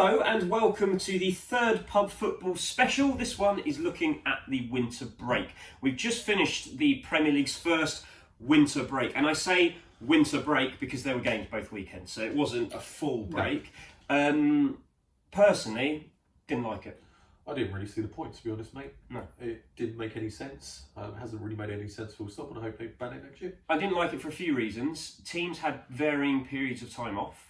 Hello and welcome to the third pub football special. This one is looking at the winter break. We've just finished the Premier League's first winter break, and I say winter break because there were games both weekends, so it wasn't a full break. Personally, didn't like it. I didn't really see the point, to be honest, mate. No. It didn't make any sense. It hasn't really made any sense full stop, and I hope they ban it next year. I didn't like it for a few reasons. Teams had varying periods of time off,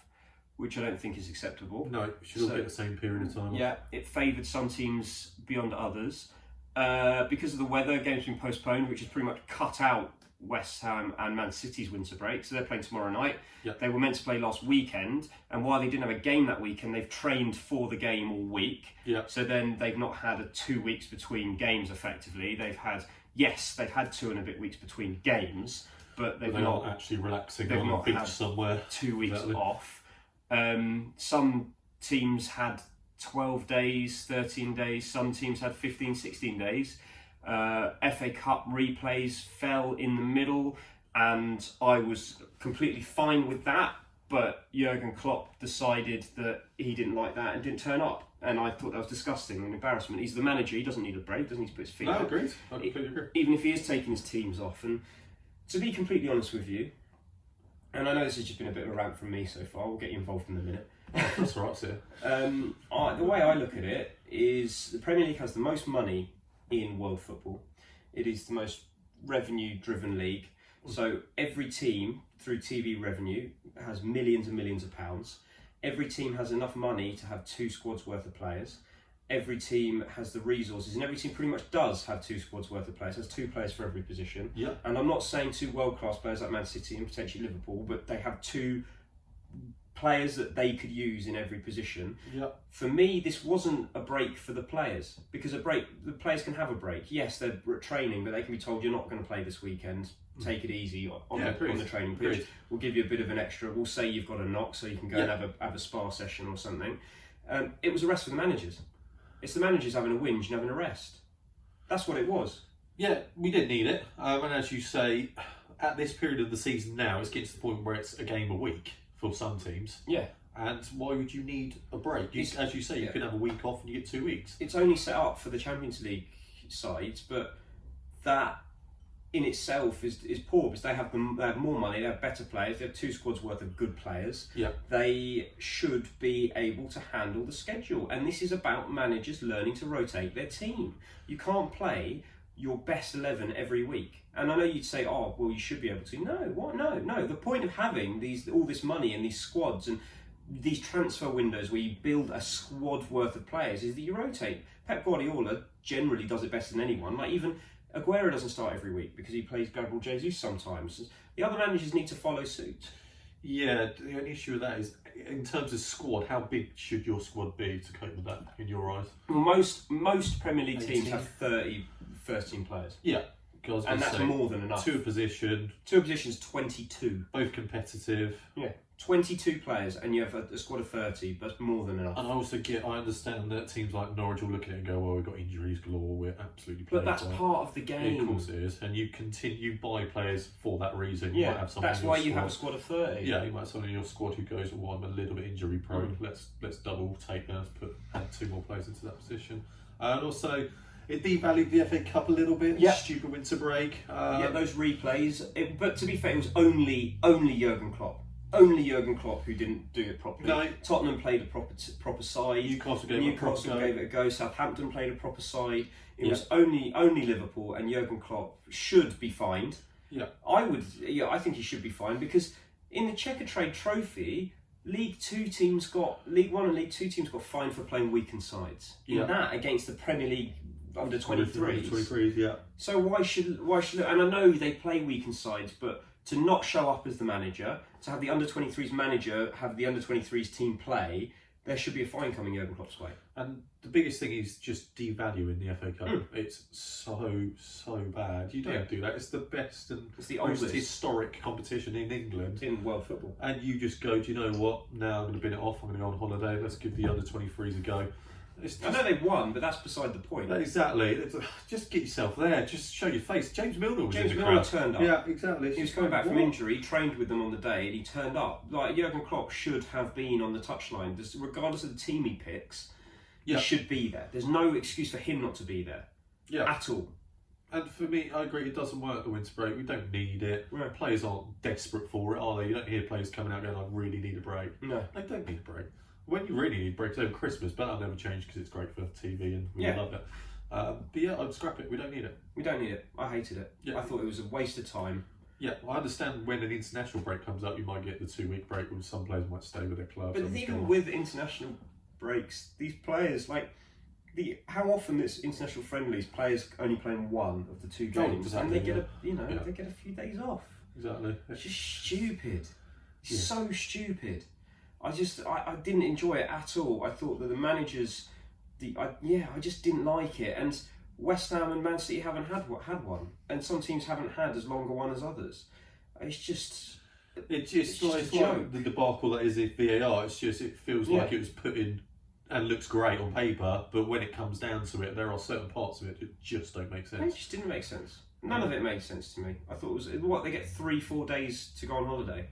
which I don't think is acceptable. No, it should all get the same period of time. Yeah, it favoured some teams beyond others. Because of the weather, games have been postponed, which has pretty much cut out West Ham and Man City's winter break. So they're playing tomorrow night. Yep. They were meant to play last weekend, and while they didn't have a game that weekend, they've trained for the game all week. Yep. So then they've not had 2 weeks between games effectively. They've had 2 and a bit weeks between games, but they've They're not not actually relaxing they've on not a beach had somewhere. 2 weeks Exactly. off. Some teams had 12 days, 13 days, some teams had 15, 16 days. FA Cup replays fell in the middle, and I was completely fine with that, but Jurgen Klopp decided that he didn't like that and didn't turn up, and I thought that was disgusting and an embarrassment. He's the manager, he doesn't need a break, doesn't need to put his feet No, up. agreed. I completely agree. Even if he is taking his teams off. And to be completely honest with you, and I know this has just been a bit of a rant from me so far, we'll get you involved in a minute. That's all right, sir. The way I look at it is the Premier League has the most money in world football. It is the most revenue-driven league. So every team, through TV revenue, has millions and millions of pounds. Every team has enough money to have 2 squads worth of players. Every team has the resources, and every team pretty much does have 2 squads worth of players. Has 2 players for every position. Yep. And I'm not saying 2 world-class players like Man City and potentially Liverpool, but they have 2 players that they could use in every position. Yep. For me, this wasn't a break for the players, because the players can have a break. Yes, they're training, but they can be told you're not going to play this weekend. Take it easy on the training pitch. Agreed. We'll give you a bit of an extra. We'll say you've got a knock, so you can go and have a spa session or something. It was a rest for the managers. It's the managers having a whinge and having a rest. That's what it was. Yeah, we didn't need it. And as you say, at this period of the season now, it's getting to the point where it's a game a week for some teams. Yeah. And why would you need a break? As you say, you can have a week off and you get 2 weeks. It's only set up for the Champions League sides, but that in itself is poor, because they have more money, they have better players, they have 2 squads worth of good players. Yeah. They should be able to handle the schedule, and this is about managers learning to rotate their team. You can't play your best 11 every week. And I know you'd say, oh, well, you should be able to. No, what? No. The point of having all this money and these squads and these transfer windows where you build a squad worth of players is that you rotate. Pep Guardiola generally does it better than anyone. Like, even Aguero doesn't start every week because he plays Gabriel Jesus sometimes. The other managers need to follow suit. Yeah, the only issue with that is, in terms of squad, how big should your squad be to cope with that, in your eyes? Most Premier League teams 18. have 30 first-team players. Yeah. Because And that's more than enough. 2 a position. 2 positions, 22. Both competitive. Yeah. 22 players, and you have a squad of 30, that's more than enough. And I understand that teams like Norwich will look at it and go, well, we've got injuries galore, we're absolutely But playing. that's part of the game. Yeah, of course it is. And you buy players for that reason. You Yeah, might have someone that's in why your you squad. have a squad of 30. Yeah, you might have someone in your squad who goes, well, I'm a little bit injury prone. Let's double take that, add 2 more players into that position. And also, it devalued the FA Cup a little bit. Yeah. Stupid winter break. Those replays. But to be fair, it was only Jurgen Klopp. Only Jurgen Klopp who didn't do it properly. No. Tottenham played a proper side. Newcastle gave it a go. Southampton played a proper side. It was only Liverpool, and Jurgen Klopp should be fined. Yeah. I think he should be fined, because in the Checkatrade Trophy, League 1 and League 2 teams got fined for playing weakened sides. In that, against the Premier League under 23s. 23s, yeah. So why should and I know they play weakened sides, but to not show up as the manager, to have the under 23s manager have the under 23s team play, there should be a fine coming Jurgen Klopp's way. And the biggest thing is just devaluing the FA Cup. It's so bad. You don't do that. It's the best and It's the most oldest historic competition in England. in world football. And you just go, do you know what? Now I'm going to bin it off. I'm going to go on holiday. Let's give the under 23s a go. It's I just, know they've won, but that's beside the point. exactly. Just get yourself there. Just show your face. James Milner was James in the Milner crowd. turned up. Yeah, exactly. He was coming back from injury, trained with them on the day, and he turned up. Like, Jurgen Klopp should have been on the touchline. Regardless of the team he picks, Yeah. he should be there. There's no excuse for him not to be there Yeah. at all. And for me, I agree, it doesn't work, the winter break. We don't need it. No. Players aren't desperate for it, are they? You don't hear players coming out going, I really need a break. No. They don't need a break. When you really need breaks over Christmas, but that'll never change because it's great for TV and we Yeah. love it. But yeah, I'd scrap it. We don't need it. We don't need it. I hated it. Yeah. I thought it was a waste of time. Yeah, I understand when an international break comes up, you might get the 2-week break, which some players might stay with their clubs. But even with international breaks, these players, like, how often this international friendlies, players only playing one of the 2 games, exactly, and they get yeah. they get a few days off. Exactly. It's just stupid. It's Yeah. so stupid. I didn't enjoy it at all. I thought that the managers, I just didn't like it. And West Ham and Man City haven't had one, and some teams haven't had as long a one as others. It's just. It's just a like joke. the debacle that is in VAR. It feels Yeah. like it was put in and looks great on paper, but when it comes down to it, there are certain parts of it that just don't make It sense. just didn't make sense. None of it made sense to me. I thought it was they get 3-4 days to go on holiday.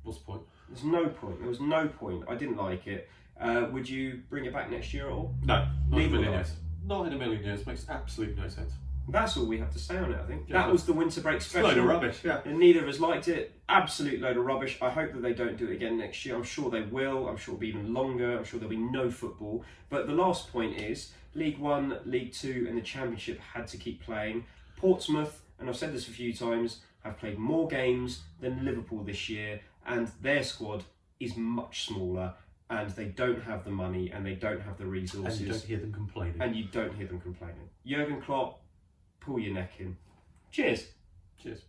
What's the point? There's no point. There was no point. I didn't like it. Would you bring it back next year at all? No, not in Neither a million would I. years. Not in a million years. Makes absolutely no sense. That's all we have to say on it, I think. Yeah. That was the winter break It's a special. load of rubbish. Yeah. And neither of us liked it. Absolute load of rubbish. I hope that they don't do it again next year. I'm sure they will. I'm sure it'll be even longer. I'm sure there'll be no football. But the last point is League One, League Two, and the Championship had to keep playing. Portsmouth, and I've said this a few times, have played more games than Liverpool this year, and their squad is much smaller, and they don't have the money, and they don't have the resources. And you don't hear them complaining. And you don't hear them complaining. Jurgen Klopp, pull your neck in. Cheers. Cheers.